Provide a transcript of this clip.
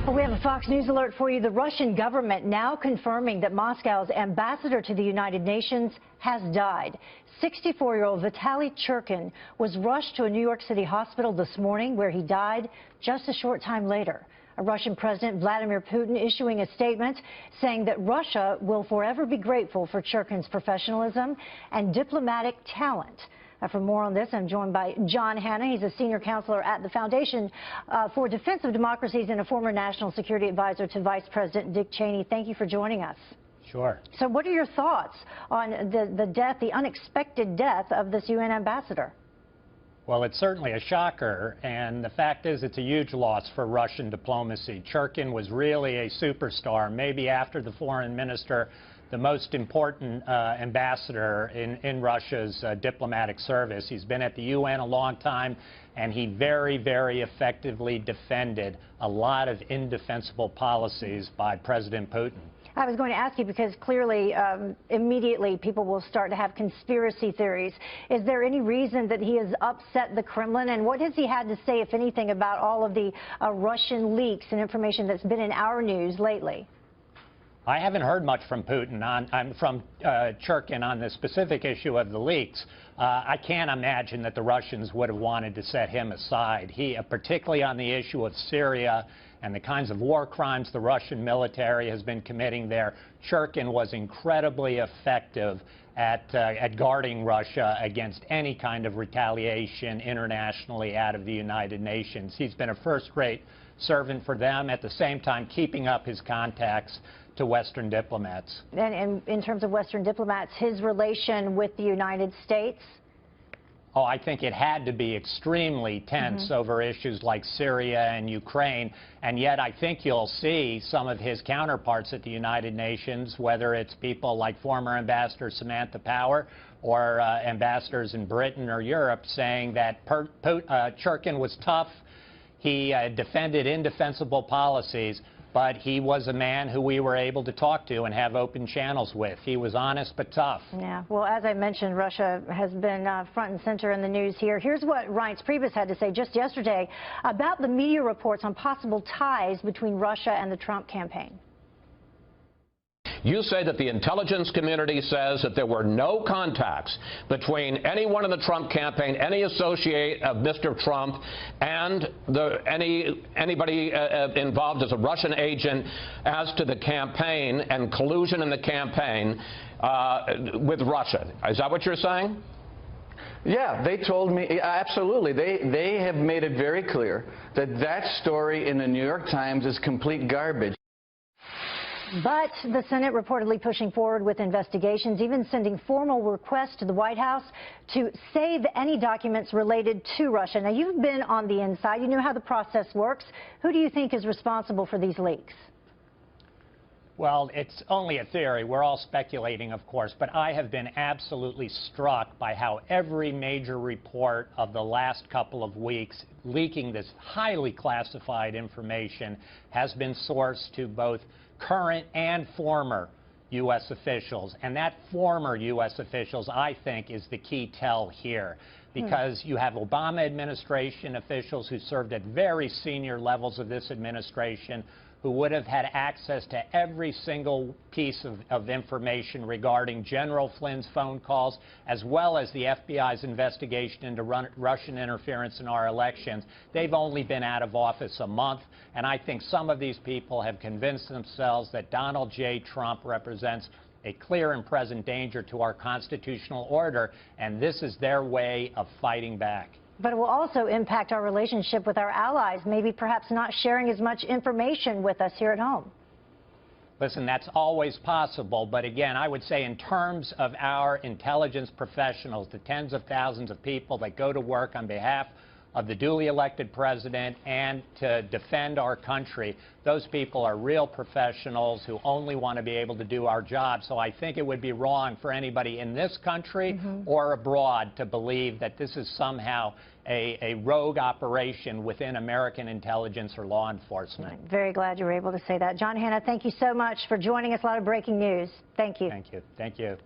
Well, we have a Fox News alert for you. The Russian government now confirming that Moscow's ambassador to the United Nations has died. 64-year-old Vitaly Churkin was rushed to a New York City hospital this morning where he died just a short time later. Russian President Vladimir Putin issuing a statement saying that Russia will forever be grateful for Churkin's professionalism and diplomatic talent. For more on this, I'm joined by John Hanna. He's a senior counselor at the Foundation for Defense of Democracies and a former national security advisor to Vice President Dick Cheney. Thank you for joining us. Sure. So what are your thoughts on the unexpected death of this UN ambassador? Well, it's certainly a shocker, and the fact is it's a huge loss for Russian diplomacy. Churkin was really a superstar, maybe after the foreign minister, the most important ambassador in Russia's diplomatic service. He's been at the UN a long time, and he very, very effectively defended a lot of indefensible policies by President Putin. I was going to ask you because clearly, immediately, people will start to have conspiracy theories. Is there any reason that he has upset the Kremlin? And what has he had to say, if anything, about all of the Russian leaks and information that's been in our news lately? I haven't heard much from Putin from Churkin on the specific issue of the leaks. I can't imagine that the Russians would have wanted to set him aside. Particularly on the issue of Syria and the kinds of war crimes the Russian military has been committing there, Churkin was incredibly effective at guarding Russia against any kind of retaliation internationally out of the United Nations. He's been a first-rate servant for them, at the same time keeping up his contacts to Western diplomats. And in terms of Western diplomats, his relation with the United States? Oh, I think it had to be extremely tense over issues like Syria and Ukraine, and yet I think you'll see some of his counterparts at the United Nations, whether it's people like former Ambassador Samantha Power or ambassadors in Britain or Europe, saying that Churkin was tough. He defended indefensible policies, but he was a man who we were able to talk to and have open channels with. He was honest but tough. Yeah, well, as I mentioned, Russia has been front and center in the news here. Here's what Reince Priebus had to say just yesterday about the media reports on possible ties between Russia and the Trump campaign. You say that the intelligence community says that there were no contacts between anyone in the Trump campaign, any associate of Mr. Trump, and anybody involved as a Russian agent as to the campaign and collusion in the campaign with Russia. Is that what you're saying? Yeah, they told me, absolutely. They have made it very clear that that story in the New York Times is complete garbage. But the Senate reportedly pushing forward with investigations, even sending formal requests to the White House to save any documents related to Russia. Now, you've been on the inside. You know how the process works. Who do you think is responsible for these leaks? Well, it's only a theory. We're all speculating, of course, but I have been absolutely struck by how every major report of the last couple of weeks leaking this highly classified information has been sourced to both current and former U.S. officials. And that former U.S. officials, I think, is the key tell here. Because you have Obama administration officials who served at very senior levels of this administration who would have had access to every single piece of information regarding General Flynn's phone calls, as well as the FBI's investigation into Russian interference in our elections. They've only been out of office a month, and I think some of these people have convinced themselves that Donald J. Trump represents a clear and present danger to our constitutional order, and this is their way of fighting back. But it will also impact our relationship with our allies, maybe perhaps not sharing as much information with us here at home. Listen, that's always possible, but again, I would say in terms of our intelligence professionals, the tens of thousands of people that go to work on behalf of the duly elected president and to defend our country, those people are real professionals who only want to be able to do our job. So I think it would be wrong for anybody in this country or abroad to believe that this is somehow a rogue operation within American intelligence or law enforcement. Very glad you were able to say that. John Hanna, thank you so much for joining us. A lot of breaking news. Thank you. Thank you. Thank you.